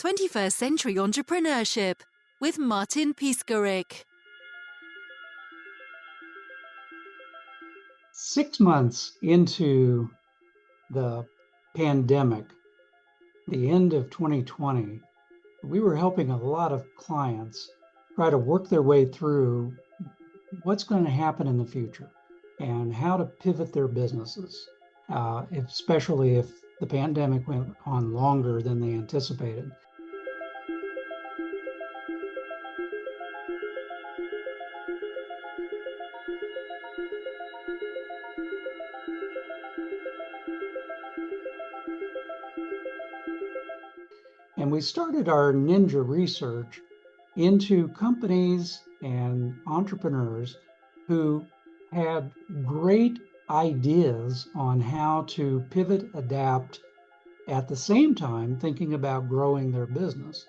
21st Century Entrepreneurship with Martin Piskarik. 6 months into the pandemic, the end of 2020, we were helping a lot of clients try to work their way through what's going to happen in the future and how to pivot their businesses, especially if the pandemic went on longer than they anticipated. And we started our ninja research into companies and entrepreneurs who had great ideas on how to pivot, adapt, at the same time thinking about growing their business.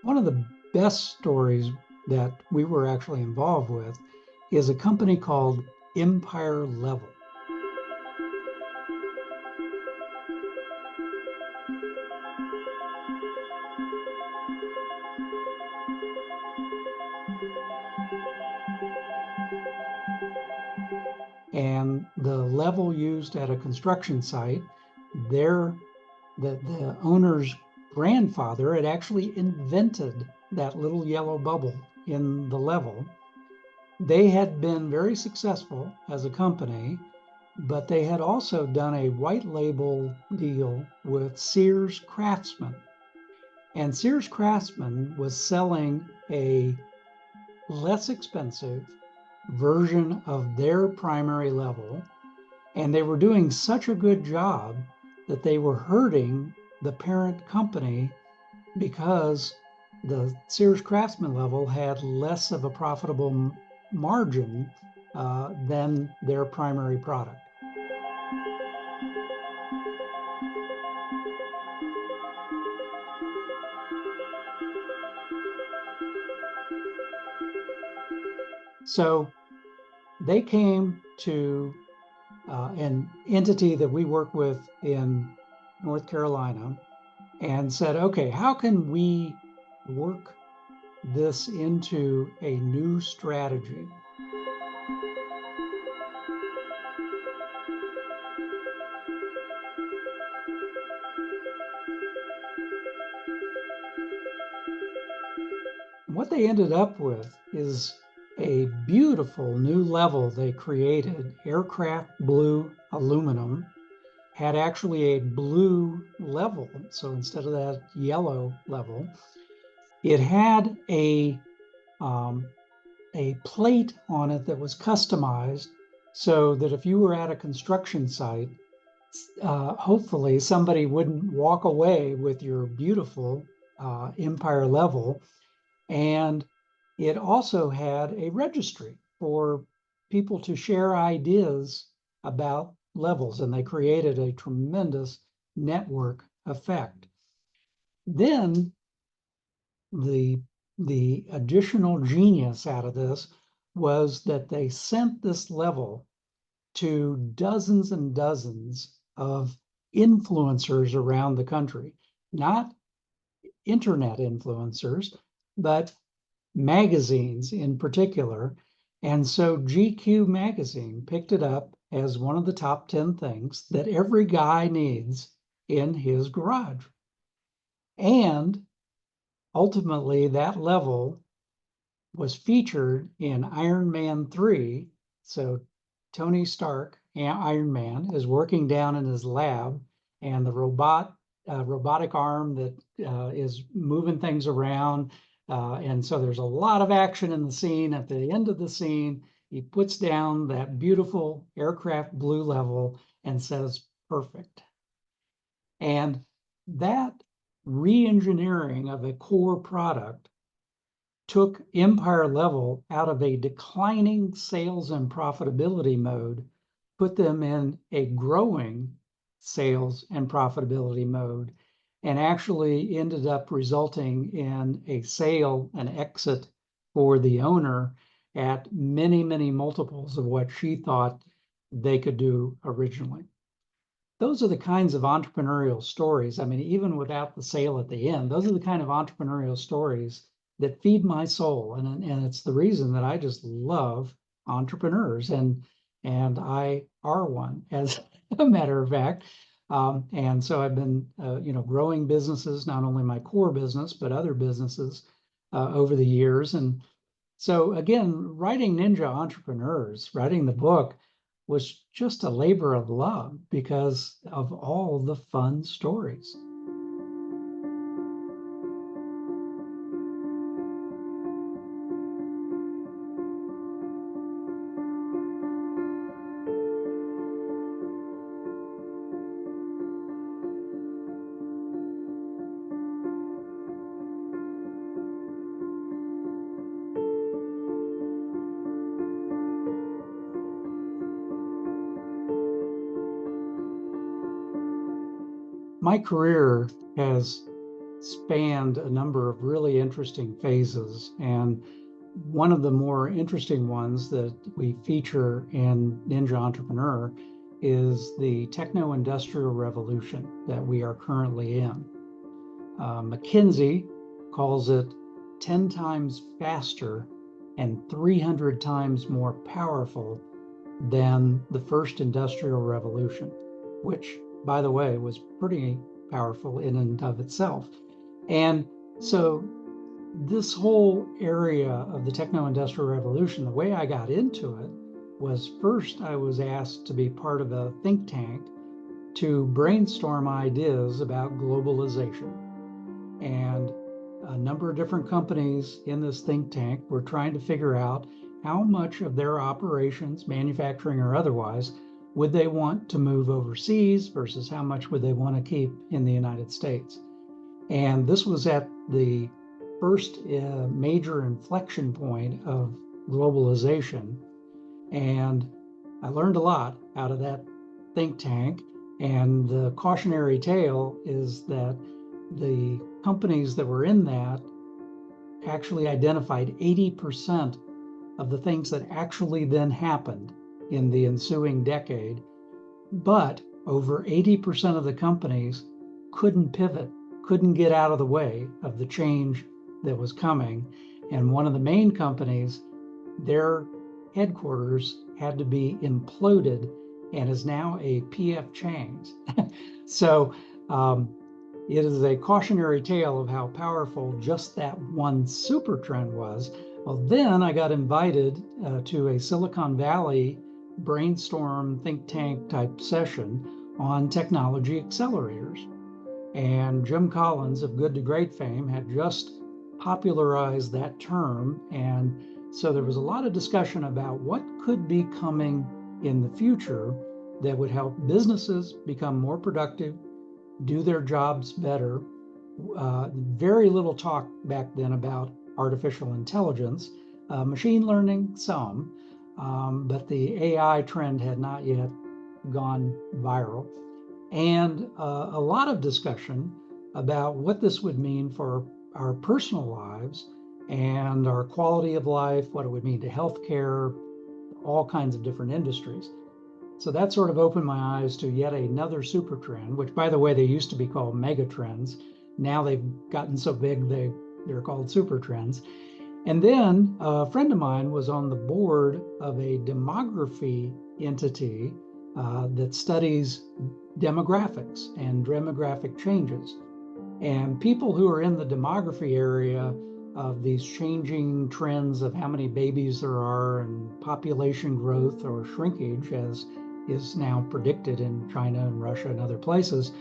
One of the best stories that we were actually involved with is a company called Empire Level. And the level used at a construction site, the owner's grandfather had actually invented that little yellow bubble in the level. They had been very successful as a company, but they had also done a white label deal with Sears Craftsman. And Sears Craftsman was selling a less expensive version of their primary level. And they were doing such a good job that they were hurting the parent company because the Sears Craftsman level had less of a profitable margin than their primary product. So they came to an entity that we work with in North Carolina and said, okay, how can we work this into a new strategy? What they ended up with is a beautiful new level they created, aircraft blue aluminum, had actually a blue level. So instead of that yellow level, it had a plate on it that was customized so that if you were at a construction site, hopefully somebody wouldn't walk away with your beautiful Empire level. And it also had a registry for people to share ideas about levels, and they created a tremendous network effect. Then the additional genius out of this was that they sent this level to dozens and dozens of influencers around the country, not internet influencers, but magazines in particular. And so GQ magazine picked it up as one of the top 10 things that every guy needs in his garage. And ultimately, that level was featured in Iron Man 3. So Tony Stark, Iron Man, is working down in his lab, and the robotic arm that is moving things around. And so there's a lot of action in the scene. At the end of the scene, he puts down that beautiful aircraft blue level and says, perfect. And that re-engineering of a core product took Empire Level out of a declining sales and profitability mode, put them in a growing sales and profitability mode. and actually ended up resulting in a sale, an exit for the owner at many, many multiples of what she thought they could do originally. Those are the kinds of entrepreneurial stories. I mean, even without the sale at the end, those are the kind of entrepreneurial stories that feed my soul. And it's the reason that I just love entrepreneurs. And I are one, as a matter of fact. And so I've been, growing businesses, not only my core business, but other businesses over the years. And so again, writing Ninja Entrepreneurs, writing the book was just a labor of love because of all the fun stories. My career has spanned a number of really interesting phases, and one of the more interesting ones that we feature in Ninja Entrepreneur is the techno-industrial revolution that we are currently in. McKinsey calls it 10 times faster and 300 times more powerful than the first industrial revolution, which, by the way, was pretty powerful in and of itself. And so this whole area of the techno-industrial revolution, the way I got into it was first I was asked to be part of a think tank to brainstorm ideas about globalization. And a number of different companies in this think tank were trying to figure out how much of their operations, manufacturing or otherwise, would they want to move overseas versus how much would they want to keep in the United States. And this was at the first major inflection point of globalization. And I learned a lot out of that think tank. And the cautionary tale is that the companies that were in that actually identified 80% of the things that actually then happened in the ensuing decade. But over 80% of the companies couldn't pivot, couldn't get out of the way of the change that was coming. And one of the main companies, their headquarters had to be imploded and is now a PF Chang's. So it is a cautionary tale of how powerful just that one super trend was. Well, then I got invited to a Silicon Valley brainstorm think tank type session on technology accelerators. And Jim Collins of Good to Great fame had just popularized that term. And so there was a lot of discussion about what could be coming in the future that would help businesses become more productive, do their jobs better. Very little talk back then about artificial intelligence, machine learning, some, but the AI trend had not yet gone viral. And a lot of discussion about what this would mean for our personal lives and our quality of life, what it would mean to healthcare, all kinds of different industries. So that sort of opened my eyes to yet another super trend, which, by the way, they used to be called mega trends. Now they've gotten so big they're called super trends. And then a friend of mine was on the board of a demography entity that studies demographics and demographic changes. And people who are in the demography area of these changing trends of how many babies there are and population growth or shrinkage, as is now predicted in China and Russia and other places,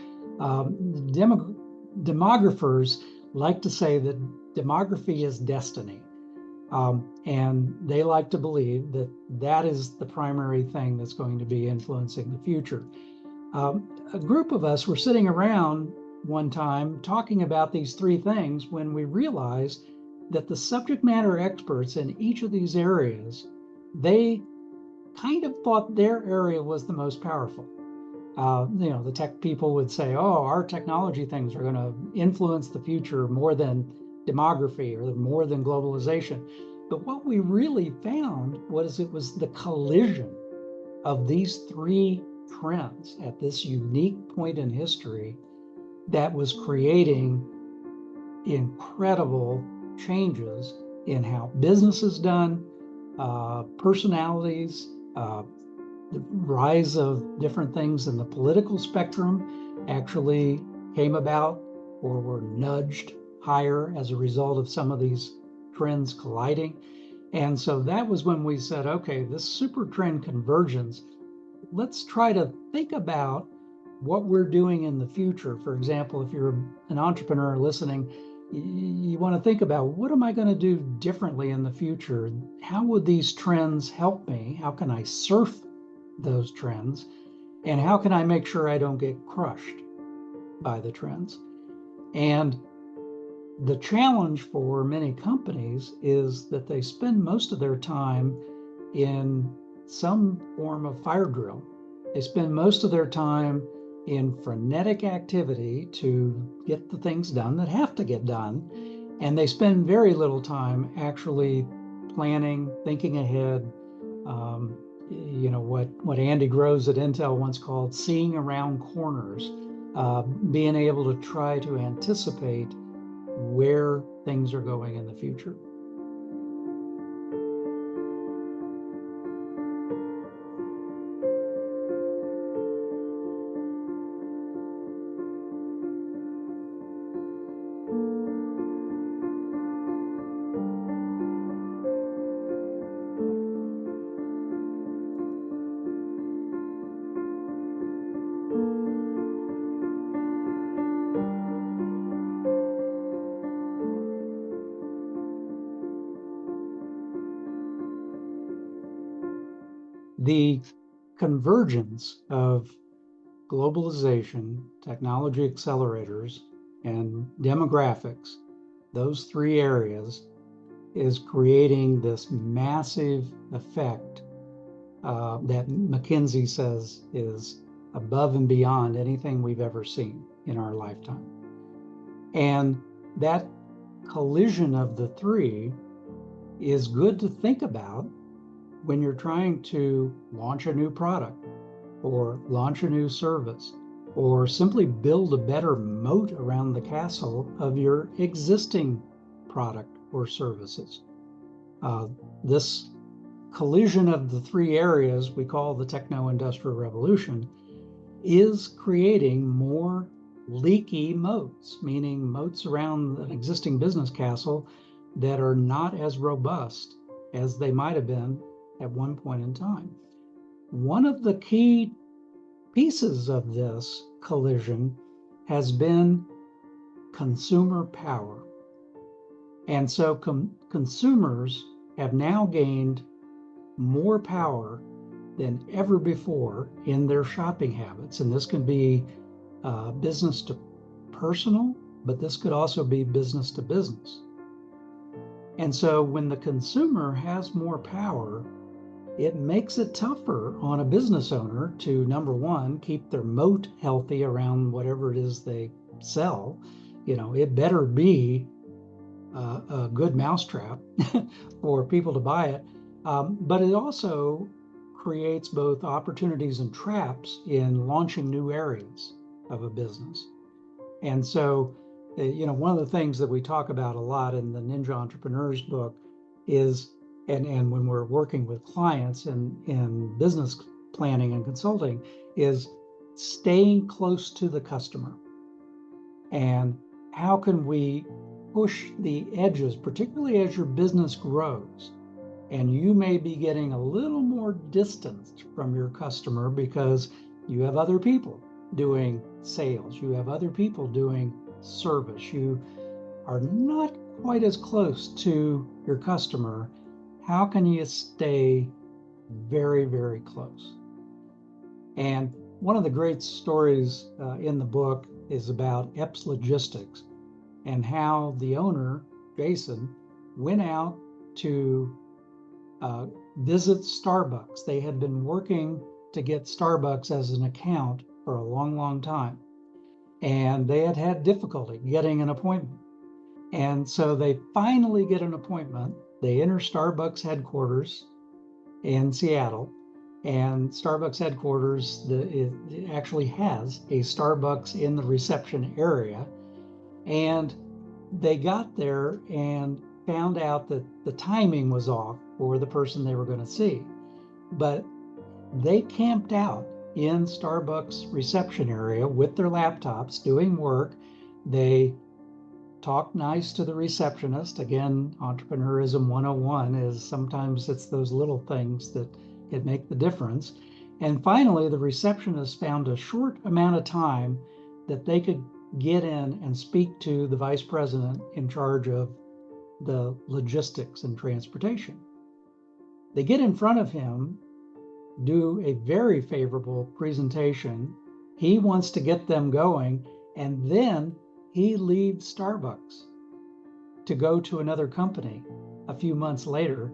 demographers like to say that demography is destiny. And they like to believe that that is the primary thing that's going to be influencing the future. A group of us were sitting around one time talking about these three things when we realized that the subject matter experts in each of these areas, they kind of thought their area was the most powerful. The tech people would say, oh, our technology things are going to influence the future more than demography or more than globalization. But what we really found was it was the collision of these three trends at this unique point in history that was creating incredible changes in how business is done, personalities, the rise of different things in the political spectrum actually came about or were nudged higher as a result of some of these trends colliding. And so that was when we said, okay, this super trend convergence, let's try to think about what we're doing in the future. For example, if you're an entrepreneur listening, you want to think about, what am I going to do differently in the future? How would these trends help me? How can I surf those trends? And how can I make sure I don't get crushed by the trends? And the challenge for many companies is that they spend most of their time in some form of fire drill. They spend most of their time in frenetic activity to get the things done that have to get done. And they spend very little time actually planning, thinking ahead. What Andy Groves at Intel once called seeing around corners, being able to try to anticipate where things are going in the future. The convergence of globalization, technology accelerators, and demographics, those three areas, is creating this massive effect that McKinsey says is above and beyond anything we've ever seen in our lifetime. And that collision of the three is good to think about when you're trying to launch a new product or launch a new service or simply build a better moat around the castle of your existing product or services. This collision of the three areas we call the techno-industrial revolution is creating more leaky moats, meaning moats around an existing business castle that are not as robust as they might have been at one point in time. One of the key pieces of this collision has been consumer power. And so consumers have now gained more power than ever before in their shopping habits. And this can be business to personal, but this could also be business to business. And so when the consumer has more power, it makes it tougher on a business owner to, number one, keep their moat healthy around whatever it is they sell. It better be a good mousetrap for people to buy it. But it also creates both opportunities and traps in launching new areas of a business. And so, one of the things that we talk about a lot in the Ninja Entrepreneurs book is, and when we're working with clients in business planning and consulting, is staying close to the customer. And how can we push the edges, particularly as your business grows? And you may be getting a little more distanced from your customer because you have other people doing sales, you have other people doing service, you are not quite as close to your customer. How can you stay very, very close? And one of the great stories in the book is about Epps Logistics and how the owner, Jason, went out to visit Starbucks. They had been working to get Starbucks as an account for a long, long time. And they had had difficulty getting an appointment. And so they finally get an appointment. They enter Starbucks headquarters in Seattle. And Starbucks headquarters it actually has a Starbucks in the reception area. And they got there and found out that the timing was off for the person they were going to see. But they camped out in Starbucks reception area with their laptops doing work. They talked nice to the receptionist. Again, entrepreneurism 101 is sometimes it's those little things that make the difference. And finally, the receptionist found a short amount of time that they could get in and speak to the vice president in charge of the logistics and transportation. They get in front of him, do a very favorable presentation. He wants to get them going, and then he leaves Starbucks to go to another company a few months later.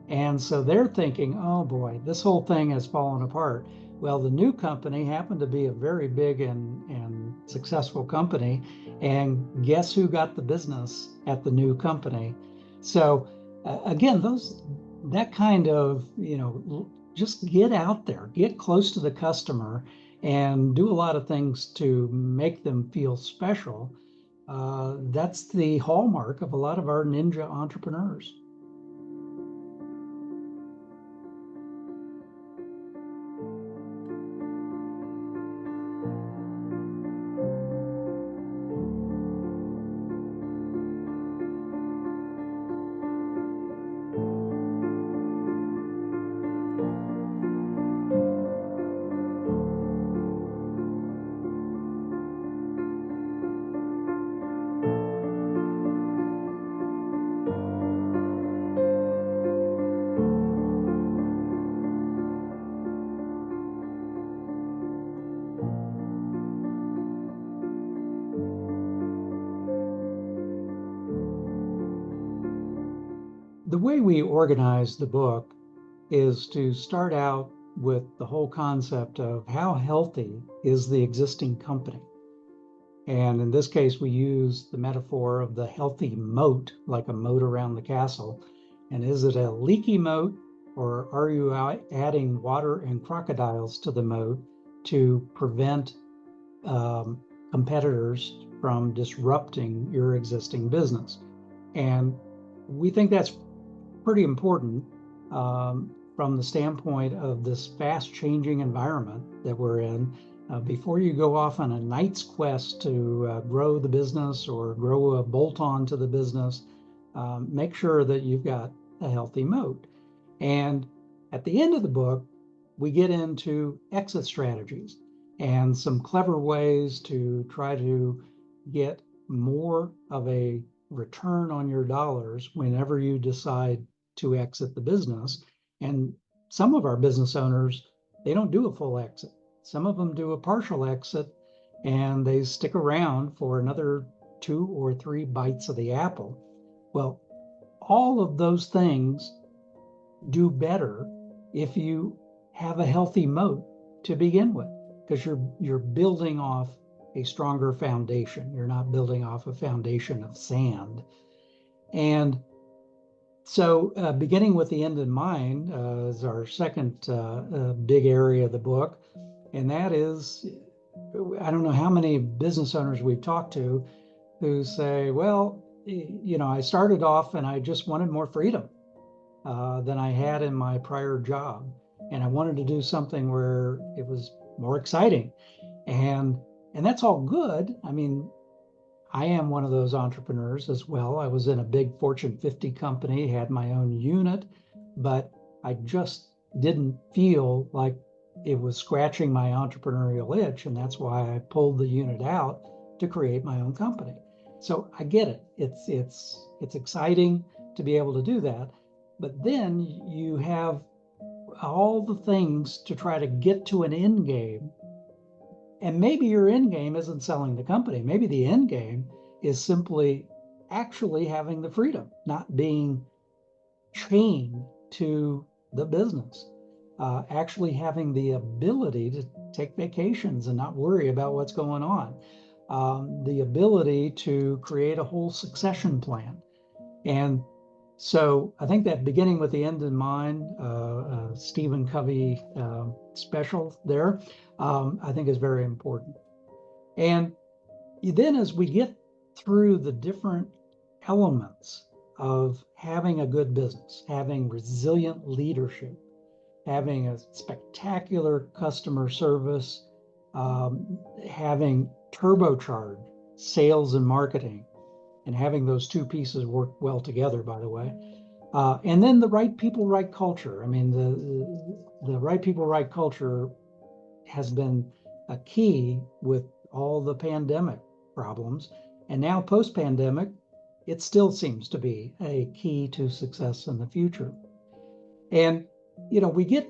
And so they're thinking, oh boy, this whole thing has fallen apart. Well, the new company happened to be a very big and successful company. And guess who got the business at the new company? So again, that kind of, just get out there, get close to the customer and do a lot of things to make them feel special. That's the hallmark of a lot of our ninja entrepreneurs. The way we organize the book is to start out with the whole concept of how healthy is the existing company. And in this case, we use the metaphor of the healthy moat, like a moat around the castle. And is it a leaky moat, or are you adding water and crocodiles to the moat to prevent competitors from disrupting your existing business? And we think that's pretty important from the standpoint of this fast changing environment that we're in. Before you go off on a night's quest to grow the business or grow a bolt-on to the business, make sure that you've got a healthy moat. And at the end of the book, we get into exit strategies and some clever ways to try to get more of a return on your dollars whenever you decide to exit the business. And some of our business owners, they don't do a full exit. Some of them do a partial exit and they stick around for another 2 or 3 bites of the apple. Well, all of those things do better if you have a healthy moat to begin with, because you're building off a stronger foundation. You're not building off a foundation of sand. And so beginning with the end in mind is our second big area of the book. And that is, I don't know how many business owners we've talked to who say, well, I started off and I just wanted more freedom than I had in my prior job. And I wanted to do something where it was more exciting. And that's all good. I mean, I am one of those entrepreneurs as well. I was in a big Fortune 50 company, had my own unit, but I just didn't feel like it was scratching my entrepreneurial itch. And that's why I pulled the unit out to create my own company. So I get it. It's exciting to be able to do that. But then you have all the things to try to get to an end game. And maybe your end game isn't selling the company. Maybe the end game is simply actually having the freedom, not being chained to the business. actually having the ability to take vacations and not worry about what's going on, the ability to create a whole succession plan. And so I think that beginning with the end in mind, Stephen Covey special there, I think is very important. And then as we get through the different elements of having a good business, having resilient leadership, having a spectacular customer service, having turbocharged sales and marketing, and having those two pieces work well together, by the way. And then the right people, right culture. I mean, the right people, right culture has been a key with all the pandemic problems. And now post-pandemic, it still seems to be a key to success in the future. And, we get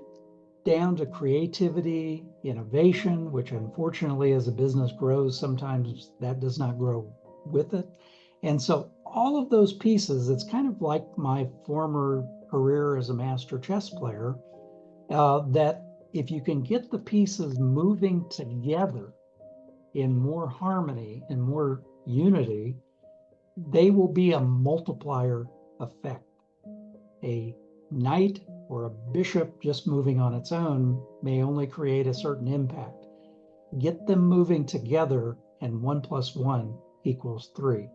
down to creativity, innovation, which unfortunately, as a business grows, sometimes that does not grow with it. And so all of those pieces, it's kind of like my former career as a master chess player, that if you can get the pieces moving together in more harmony and more unity, they will be a multiplier effect. A knight or a bishop just moving on its own may only create a certain impact. Get them moving together, and 1 + 1 = 3.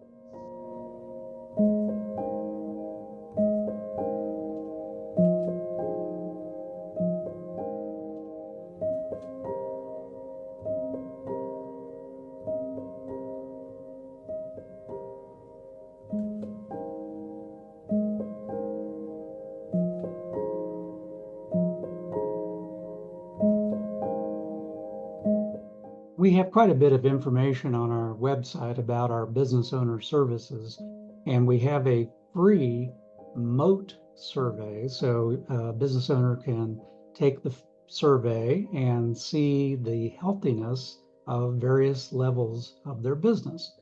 We have quite a bit of information on our website about our business owner services, and we have a free moat survey. So a business owner can take the survey and see the healthiness of various levels of their business.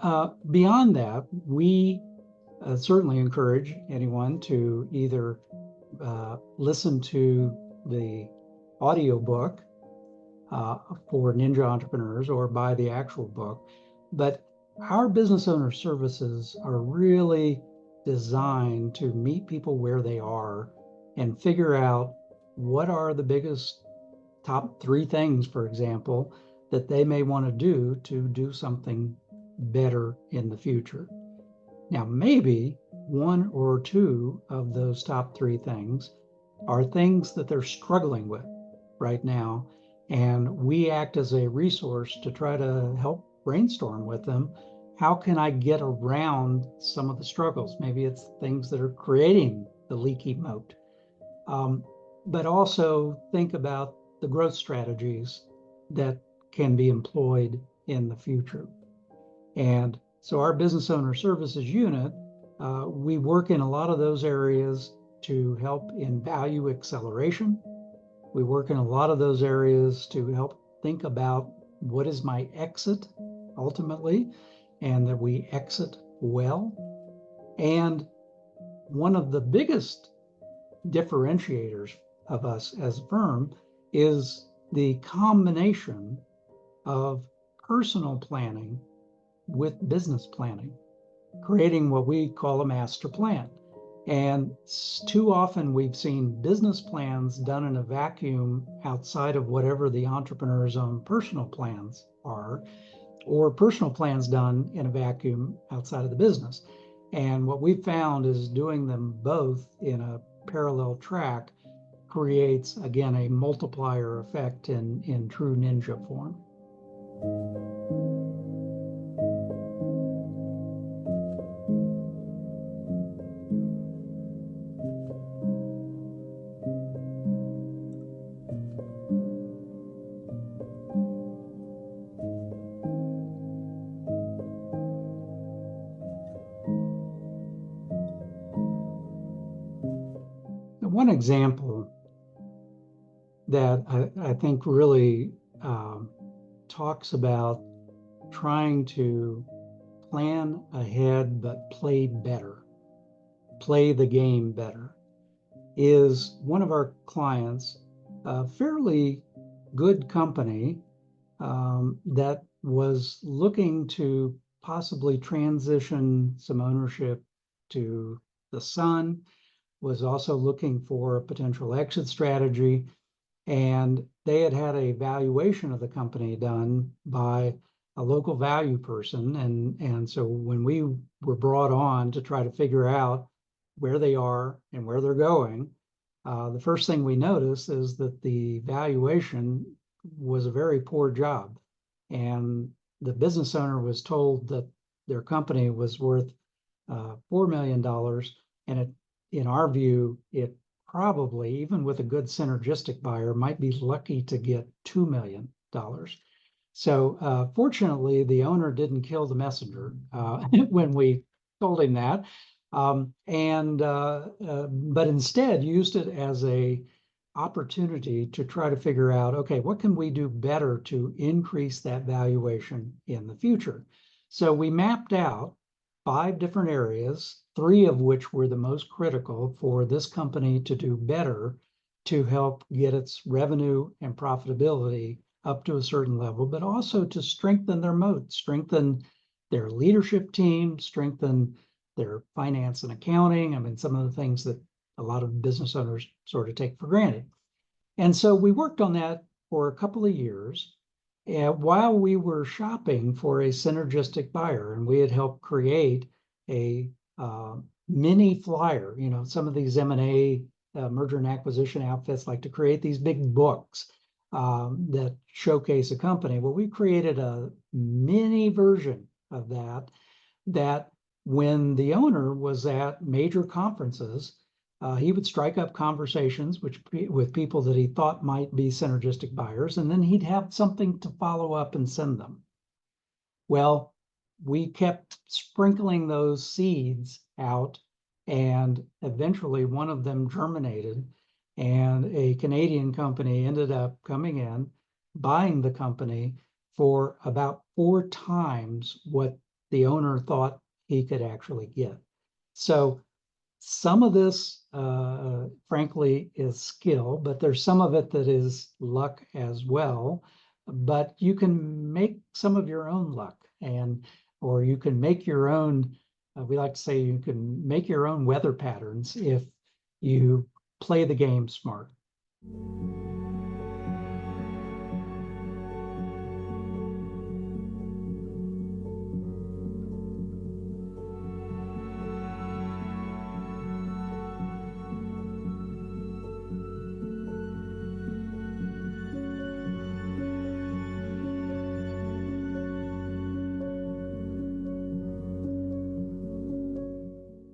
Beyond that, we certainly encourage anyone to either listen to the audiobook for Ninja Entrepreneurs or buy the actual book. But our business owner services are really designed to meet people where they are and figure out what are the biggest top 3 things, for example, that they may want to do something better in the future. Now, maybe 1 or 2 of those top 3 things are things that they're struggling with right now, and we act as a resource to try to help brainstorm with them. How can I get around some of the struggles? Maybe it's things that are creating the leaky moat. But also think about the growth strategies that can be employed in the future. And so our business owner services unit, we work in a lot of those areas to help in value acceleration. We work in a lot of those areas to help think about what is my exit ultimately, and that we exit well. And one of the biggest differentiators of us as a firm is the combination of personal planning with business planning, creating what we call a master plan. And too often we've seen business plans done in a vacuum outside of whatever the entrepreneur's own personal plans are, or personal plans done in a vacuum outside of the business. And what we've found is doing them both in a parallel track creates, again, a multiplier effect in true ninja form. One example that I think really talks about trying to plan ahead but play better, play the game better, is one of our clients, a fairly good company that was looking to possibly transition some ownership to the son, was also looking for a potential exit strategy. And they had had a valuation of the company done by a local value person. And so when we were brought on to try to figure out where they are and where they're going, the first thing we noticed is that the valuation was a very poor job. And the business owner was told that their company was worth $4 million. And in our view, it probably, even with a good synergistic buyer, might be lucky to get $2 million. So fortunately, the owner didn't kill the messenger when we told him that, but instead used it as a opportunity to try to figure out, okay, what can we do better to increase that valuation in the future? So we mapped out 5 different areas, 3 of which were the most critical for this company to do better to help get its revenue and profitability up to a certain level, but also to strengthen their moat, strengthen their leadership team, strengthen their finance and accounting. I mean, some of the things that a lot of business owners sort of take for granted. And so we worked on that for a couple of years while we were shopping for a synergistic buyer, and we had helped create a mini flyer. You know, some of these M&A merger and acquisition outfits like to create these big books that showcase a company. Well, we created a mini version of that when the owner was at major conferences, he would strike up conversations with people that he thought might be synergistic buyers, and then he'd have something to follow up and send them. Well, we kept sprinkling those seeds out, and eventually one of them germinated, and a Canadian company ended up coming in, buying the company for about 4 times what the owner thought he could actually get. So some of this, frankly, is skill, but there's some of it that is luck as well. But you can make some of your own luck, or you can make your own. We like to say you can make your own weather patterns if you play the game smart.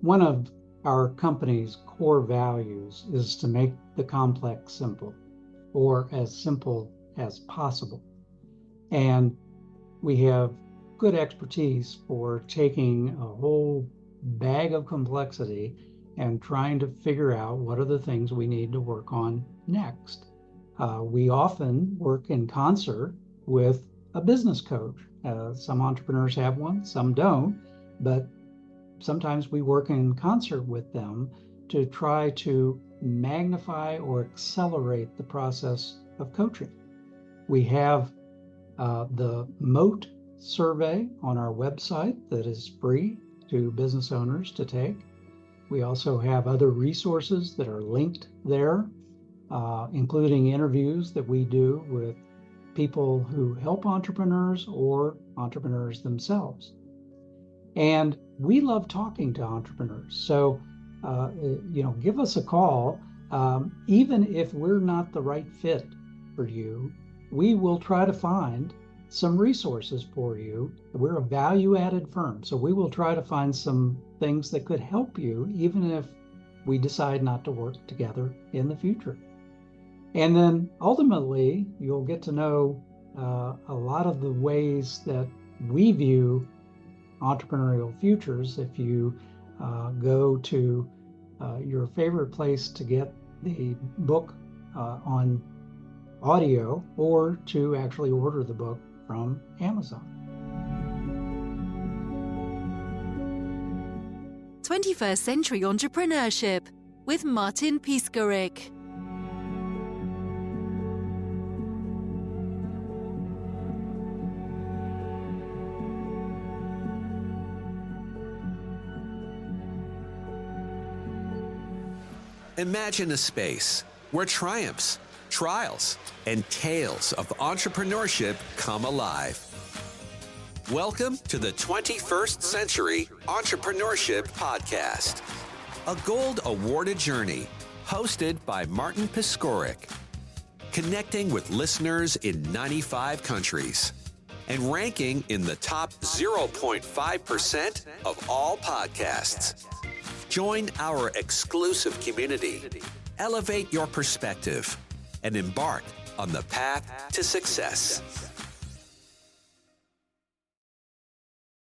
One of our company's core values is to make the complex simple, or as simple as possible. And we have good expertise for taking a whole bag of complexity and trying to figure out what are the things we need to work on next. We often work in concert with a business coach. Some entrepreneurs have one, some don't, but sometimes we work in concert with them to try to magnify or accelerate the process of coaching. We have the MOAT survey on our website that is free to business owners to take. We also have other resources that are linked there, including interviews that we do with people who help entrepreneurs or entrepreneurs themselves. And we love talking to entrepreneurs. So, give us a call. Even if we're not the right fit for you, we will try to find some resources for you. We're a value-added firm, so we will try to find some things that could help you, even if we decide not to work together in the future. And then ultimately, you'll get to know a lot of the ways that we view entrepreneurial futures if you go to your favorite place to get the book on audio, or to actually order the book from Amazon. 21st Century Entrepreneurship with Martin Piskarik. Imagine a space where triumphs, trials, and tales of entrepreneurship come alive. Welcome to the 21st Century Entrepreneurship Podcast, a gold awarded journey hosted by Martin Piskarik, connecting with listeners in 95 countries and ranking in the top 0.5% of all podcasts. Join our exclusive community, elevate your perspective, and embark on the path to success.